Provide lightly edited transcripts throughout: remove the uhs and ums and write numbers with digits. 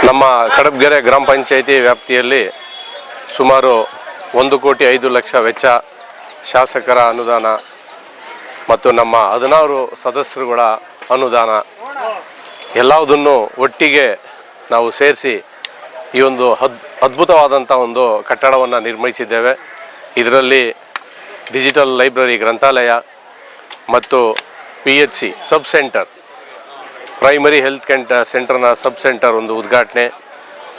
ನಮ್ಮ ಕಡಬ್ಗೆರೆ ಗ್ರಾಮ ಪಂಚಾಯಿತಿ ವ್ಯಾಪ್ತಿಯಲ್ಲಿ ಸುಮಾರು 1,05,00,000 ವೆಚ್ಚ ಶಾಸಕರ ಅನುದಾನ ಮತ್ತು ನಮ್ಮ 16 ಸದಸ್ಯರುಗಳ ಅನುದಾನ ಎಲ್ಲವುದನ್ನು ಒಟ್ಟಿಗೆ ನಾವು ಸೇರಿಸಿ ಈ ಒಂದು ಅದ್ಭುತವಾದಂಥ ಒಂದು ಕಟ್ಟಡವನ್ನು ನಿರ್ಮಿಸಿದ್ದೇವೆ. ಇದರಲ್ಲಿ ಡಿಜಿಟಲ್ ಲೈಬ್ರರಿ ಗ್ರಂಥಾಲಯ ಮತ್ತು PHC sub centre, primary health ಸೆಂಟರ್ನ ಸಬ್ ಸೆಂಟರ್ ಒಂದು ಉದ್ಘಾಟನೆ,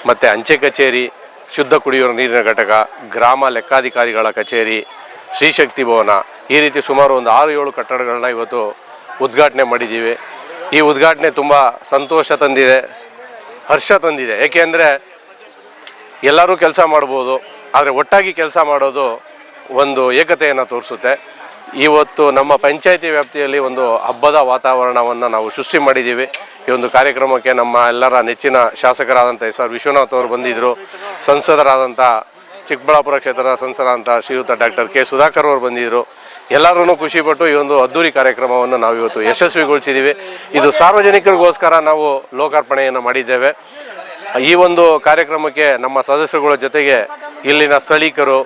ಮತ್ತು ಅಂಚೆ ಕಚೇರಿ, ಶುದ್ಧ ಕುಡಿಯುವ ನೀರಿನ ಘಟಕ, ಗ್ರಾಮ ಲೆಕ್ಕಾಧಿಕಾರಿಗಳ ಕಚೇರಿ, ಶ್ರೀಶಕ್ತಿ ಭವನ, ಈ ರೀತಿ ಸುಮಾರು ಒಂದು 6-7 ಕಟ್ಟಡಗಳನ್ನ ಇವತ್ತು ಉದ್ಘಾಟನೆ ಮಾಡಿದ್ದೀವಿ. ಈ ಉದ್ಘಾಟನೆ ತುಂಬ ಸಂತೋಷ ತಂದಿದೆ, ಹರ್ಷ ತಂದಿದೆ. ಏಕೆಂದರೆ ಎಲ್ಲರೂ ಕೆಲಸ ಮಾಡ್ಬೋದು, ಆದರೆ ಒಟ್ಟಾಗಿ ಕೆಲಸ ಮಾಡೋದು ಒಂದು ಏಕತೆಯನ್ನು ತೋರಿಸುತ್ತೆ. ಇವತ್ತು ನಮ್ಮ ಪಂಚಾಯಿತಿ ವ್ಯಾಪ್ತಿಯಲ್ಲಿ ಒಂದು ಹಬ್ಬದ ವಾತಾವರಣವನ್ನು ನಾವು ಸೃಷ್ಟಿ ಮಾಡಿದ್ದೀವಿ. ಈ ಒಂದು ಕಾರ್ಯಕ್ರಮಕ್ಕೆ ನಮ್ಮ ಎಲ್ಲರ ನೆಚ್ಚಿನ ಶಾಸಕರಾದಂಥ SR ವಿಶ್ವನಾಥ್ ಅವರು ಬಂದಿದ್ದರು, ಸಂಸದರಾದಂಥ ಚಿಕ್ಕಬಳ್ಳಾಪುರ ಕ್ಷೇತ್ರದ ಸಂಸದರಾದಂಥ ಶ್ರೀಯುತ ಡಾಕ್ಟರ್ K ಸುಧಾಕರ್ ಅವರು ಬಂದಿದ್ದರು. ಎಲ್ಲರೂ ಖುಷಿಪಟ್ಟು ಈ ಒಂದು ಅದ್ದೂರಿ ಕಾರ್ಯಕ್ರಮವನ್ನು ನಾವು ಇವತ್ತು ಯಶಸ್ವಿಗೊಳಿಸಿದ್ದೀವಿ. ಇದು ಸಾರ್ವಜನಿಕರಿಗೋಸ್ಕರ ನಾವು ಲೋಕಾರ್ಪಣೆಯನ್ನು ಮಾಡಿದ್ದೇವೆ. ಈ ಒಂದು ಕಾರ್ಯಕ್ರಮಕ್ಕೆ ನಮ್ಮ ಸದಸ್ಯರುಗಳ ಜೊತೆಗೆ ಇಲ್ಲಿನ ಸ್ಥಳೀಕರು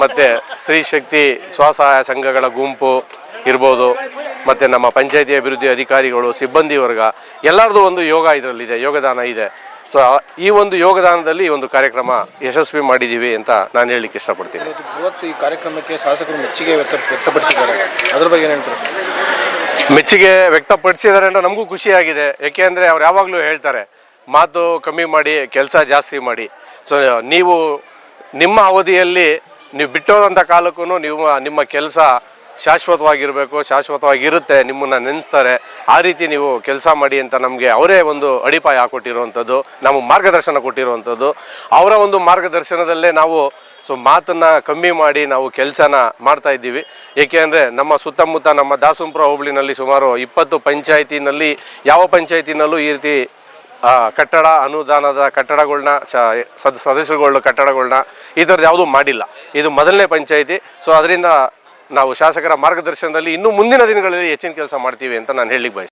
ಮತ್ತು ಶ್ರೀಶಕ್ತಿ ಸ್ವಸಹಾಯ ಸಂಘಗಳ ಗುಂಪು ಇರ್ಬೋದು, ಮತ್ತು ನಮ್ಮ ಪಂಚಾಯಿತಿ ಅಭಿವೃದ್ಧಿ ಅಧಿಕಾರಿಗಳು, ಸಿಬ್ಬಂದಿ ವರ್ಗ, ಎಲ್ಲರದು ಒಂದು ಯೋಗದಾನ ಇದೆ. ಸೊ ಈ ಒಂದು ಯೋಗದಾನದಲ್ಲಿ ಈ ಒಂದು ಕಾರ್ಯಕ್ರಮ ಯಶಸ್ವಿ ಮಾಡಿದ್ದೀವಿ ಅಂತ ನಾನು ಹೇಳಲಿಕ್ಕೆ ಇಷ್ಟಪಡ್ತೀನಿ. ಇವತ್ತು ಈ ಕಾರ್ಯಕ್ರಮಕ್ಕೆ ಶಾಸಕರು ಮೆಚ್ಚುಗೆ ವ್ಯಕ್ತಪಡಿಸಿದ್ದಾರೆ, ಅದ್ರ ಬಗ್ಗೆ ಏನು ಹೇಳ್ತಾರೆ? ಮೆಚ್ಚುಗೆ ವ್ಯಕ್ತಪಡಿಸಿದ್ದಾರೆ ಅಂತ ನಮಗೂ ಖುಷಿಯಾಗಿದೆ. ಏಕೆಂದರೆ ಅವ್ರು ಯಾವಾಗಲೂ ಹೇಳ್ತಾರೆ, ಮಾತು ಕಮ್ಮಿ ಮಾಡಿ ಕೆಲಸ ಜಾಸ್ತಿ ಮಾಡಿ. ಸೊ ನೀವು ನಿಮ್ಮ ಅವಧಿಯಲ್ಲಿ ನೀವು ಬಿಟ್ಟೋದಂಥ ಕಾಲಕ್ಕೂ ನಿಮ್ಮ ಕೆಲಸ ಶಾಶ್ವತವಾಗಿರಬೇಕು, ಶಾಶ್ವತವಾಗಿರುತ್ತೆ, ನಿಮ್ಮನ್ನು ನೆನೆಸ್ತಾರೆ. ಆ ರೀತಿ ನೀವು ಕೆಲಸ ಮಾಡಿ ಅಂತ ನಮಗೆ ಅವರೇ ಒಂದು ಅಡಿಪಾಯ ಹಾಕೊಟ್ಟಿರುವಂಥದ್ದು, ನಮಗೆ ಮಾರ್ಗದರ್ಶನ ಕೊಟ್ಟಿರುವಂಥದ್ದು. ಅವರ ಒಂದು ಮಾರ್ಗದರ್ಶನದಲ್ಲೇ ನಾವು ಮಾತನ್ನು ಕಮ್ಮಿ ಮಾಡಿ ನಾವು ಕೆಲಸನ ಮಾಡ್ತಾ ಇದ್ದೀವಿ. ಏಕೆಂದರೆ ನಮ್ಮ ಸುತ್ತಮುತ್ತ ನಮ್ಮ ದಾಸಂಪುರ ಹೋಬಳಿನಲ್ಲಿ ಸುಮಾರು 20 ಪಂಚಾಯಿತಿನಲ್ಲಿ ಯಾವ ಪಂಚಾಯಿತಿನಲ್ಲೂ ಈ ರೀತಿ ಕಟ್ಟಡ ಅನುದಾನದ ಕಟ್ಟಡಗಳನ್ನ ಸದಸ್ಯರುಗಳ ಕಟ್ಟಡಗಳನ್ನ ಈ ಥರದ್ದು ಯಾವುದೂ ಮಾಡಿಲ್ಲ. ಇದು ಮೊದಲನೇ ಪಂಚಾಯಿತಿ. ಸೊ ಅದರಿಂದ ನಾವು ಶಾಸಕರ ಮಾರ್ಗದರ್ಶನದಲ್ಲಿ ಇನ್ನೂ ಮುಂದಿನ ದಿನಗಳಲ್ಲಿ ಹೆಚ್ಚಿನ ಕೆಲಸ ಮಾಡ್ತೀವಿ ಅಂತ ನಾನು ಹೇಳಲಿಕ್ಕೆ ಬಯಸ್ತೀನಿ.